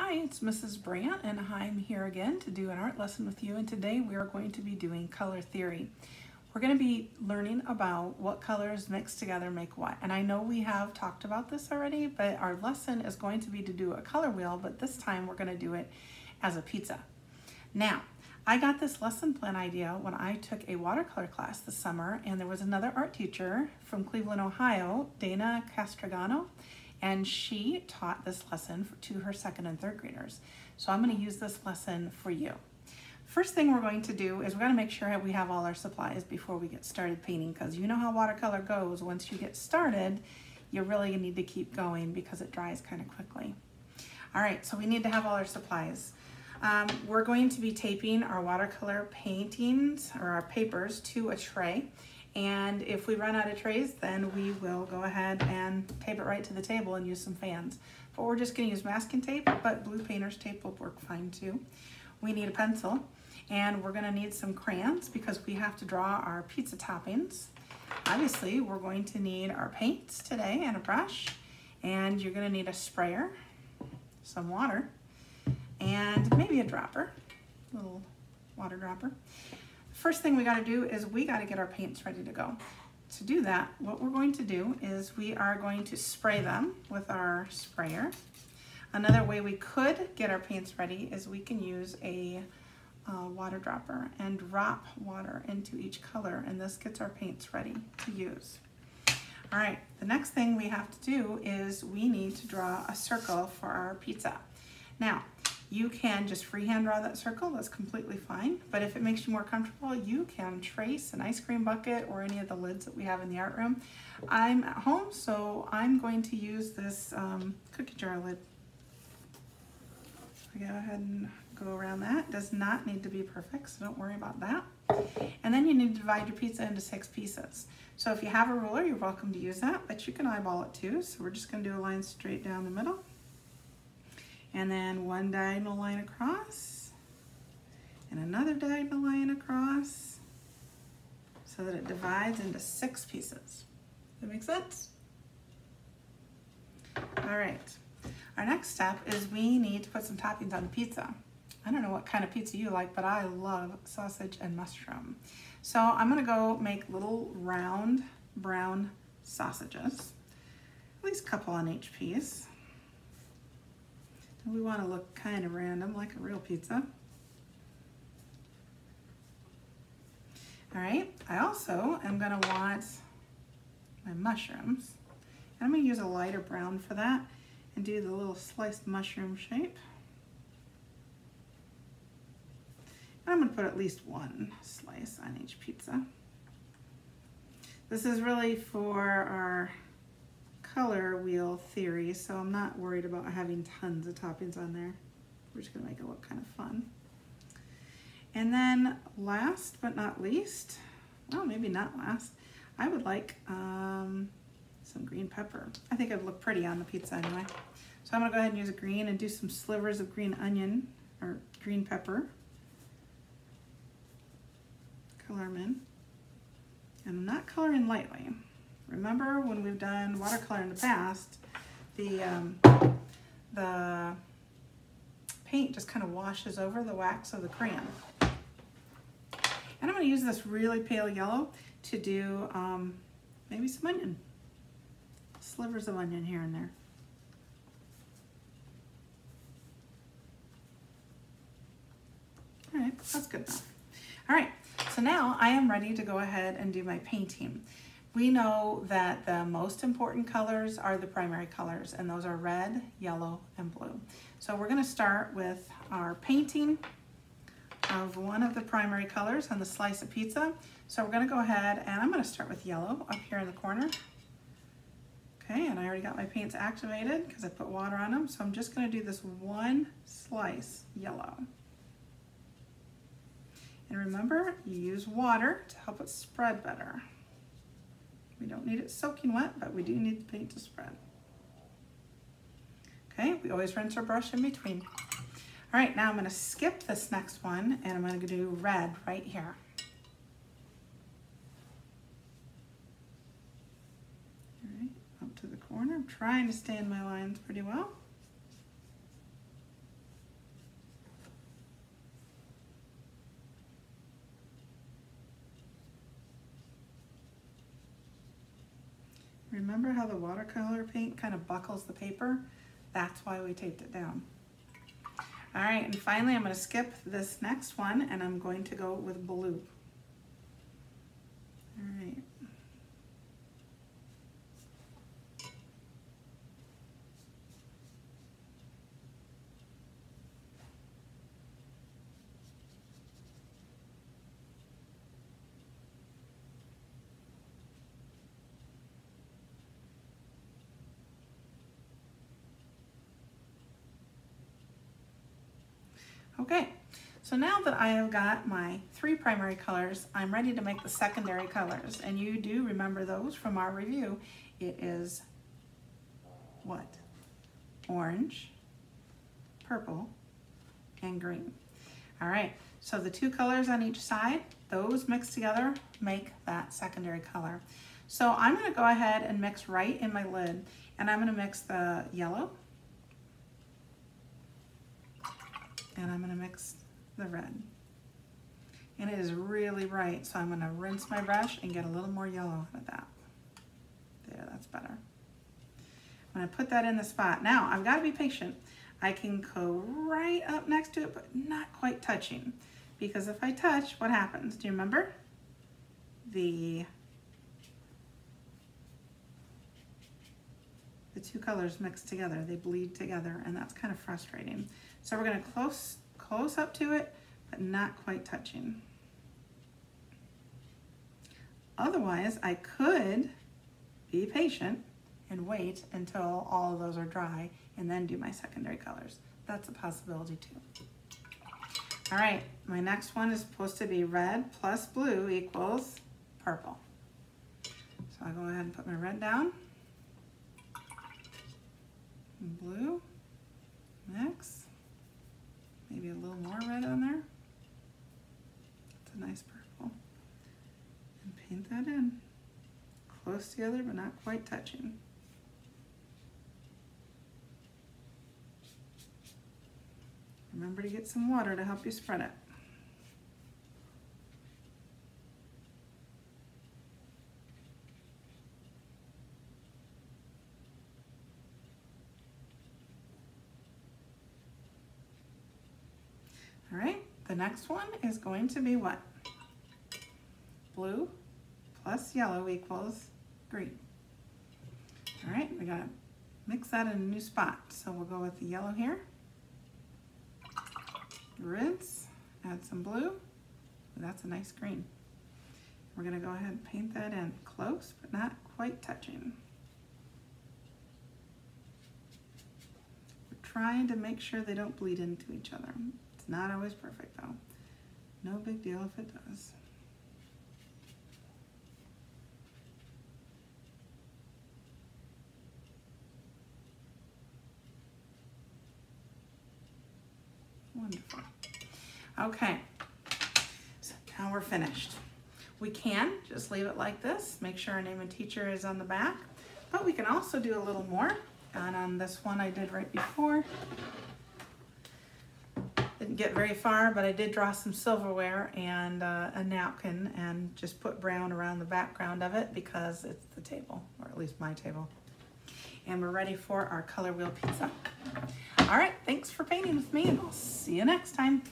Hi, it's Mrs. Brandt, and I'm here again to do an art lesson with you, and today we are going to be doing color theory. We're going to be learning about what colors mixed together make what, and I know we have talked about this already, but our lesson is going to be to do a color wheel, but this time we're going to do it as a pizza. Now, I got this lesson plan idea when I took a watercolor class this summer, and there was another art teacher from Cleveland, Ohio, Dana Castragano, and she taught this lesson to her second and third graders. So I'm going to use this lesson for you. First thing we're going to do is we're going to make sure we have all our supplies before we get started painting, because you know how watercolor goes. Once you get started, you really need to keep going because it dries kind of quickly. All right, so we need to have all our supplies. We're going to be taping our watercolor paintings or our papers to a tray. And if we run out of trays, then we will go ahead and tape it right to the table and use some fans. But we're just going to use masking tape, but blue painter's tape will work fine too. We need a pencil, and we're going to need some crayons because we have to draw our pizza toppings. Obviously, we're going to need our paints today and a brush, and you're going to need a sprayer, some water, and maybe a dropper, a little water dropper. First thing we got to do is we got to get our paints ready to go. To do that, what we're going to do is we are going to spray them with our sprayer. Another way we could get our paints ready is we can use a water dropper and drop water into each color, and this gets our paints ready to use. All right, the next thing we have to do is we need to draw a circle for our pizza. Now, you can just freehand draw that circle, that's completely fine. But if it makes you more comfortable, you can trace an ice cream bucket or any of the lids that we have in the art room. I'm at home, so I'm going to use this cookie jar lid. I go ahead and go around that. Does not need to be perfect, so don't worry about that. And then you need to divide your pizza into 6 pieces. So if you have a ruler, you're welcome to use that, but you can eyeball it too. So we're just gonna do a line straight down the middle. And then one diagonal line across, and another diagonal line across, so that it divides into 6 pieces. Does that make sense? All right, our next step is we need to put some toppings on the pizza. I don't know what kind of pizza you like, but I love sausage and mushroom. So I'm gonna go make little round brown sausages, at least a couple on each piece. We want to look kind of random, like a real pizza. All right, I also am going to want my mushrooms. And I'm going to use a lighter brown for that and do the little sliced mushroom shape. And I'm going to put at least 1 slice on each pizza. This is really for our color wheel theory, so I'm not worried about having tons of toppings on there. We're just gonna make it look kind of fun. And then last but not least, well, maybe not last, I would like some green pepper. I think it'd look pretty on the pizza anyway. So I'm gonna go ahead and use a green and do some slivers of green onion or green pepper. Color them in. And I'm not coloring lightly. Remember when we've done watercolor in the past, the paint just kind of washes over the wax of the crayon. And I'm going to use this really pale yellow to do maybe some onion, slivers of onion here and there. All right, that's good enough. All right, so now I am ready to go ahead and do my painting. We know that the most important colors are the primary colors, and those are red, yellow, and blue. So we're going to start with our painting of one of the primary colors on the slice of pizza. So we're going to go ahead and I'm going to start with yellow up here in the corner. Okay, and I already got my paints activated because I put water on them. So I'm just going to do this 1 slice yellow. And remember, you use water to help it spread better. We don't need it soaking wet, but we do need the paint to spread. Okay, we always rinse our brush in between. All right, now I'm gonna skip this next one and I'm gonna do red right here. All right, up to the corner. I'm trying to stay in my lines pretty well. Remember how the watercolor paint kind of buckles the paper? That's why we taped it down. All right, and finally I'm going to skip this next one and I'm going to go with blue. All right. Okay, so now that I have got my 3 primary colors, I'm ready to make the secondary colors. And you do remember those from our review. It is what? Orange, purple, and green. All right, so the 2 colors on each side, those mixed together make that secondary color. So I'm gonna go ahead and mix right in my lid, and I'm gonna mix the yellow, and I'm going to mix the red. And it is really bright, so I'm going to rinse my brush and get a little more yellow out of that. There, that's better. I'm going to put that in the spot. Now, I've got to be patient. I can go right up next to it, but not quite touching. Because if I touch, what happens? Do you remember? The 2 colors mix together, they bleed together, and that's kind of frustrating. So we're going to close up to it, but not quite touching. Otherwise, I could be patient and wait until all of those are dry and then do my secondary colors. That's a possibility too. All right, my next one is supposed to be red plus blue equals purple. So I'll go ahead and put my red down. Blue, next, maybe a little more red on there. It's a nice purple. And paint that in. Close together, but not quite touching. Remember to get some water to help you spread it. All right, the next one is going to be what? Blue plus yellow equals green. All right, we gotta mix that in a new spot. So we'll go with the yellow here. Rinse, add some blue. That's a nice green. We're gonna go ahead and paint that in close, but not quite touching. We're trying to make sure they don't bleed into each other. Not always perfect though. No big deal if it does. Wonderful. Okay, so now we're finished. We can just leave it like this, make sure our name and teacher is on the back, but we can also do a little more. And on this one I did right before, didn't get very far, but I did draw some silverware and a napkin and just put brown around the background of it because it's the table, or at least my table. And we're ready for our color wheel pizza. All right, thanks for painting with me, and I'll see you next time.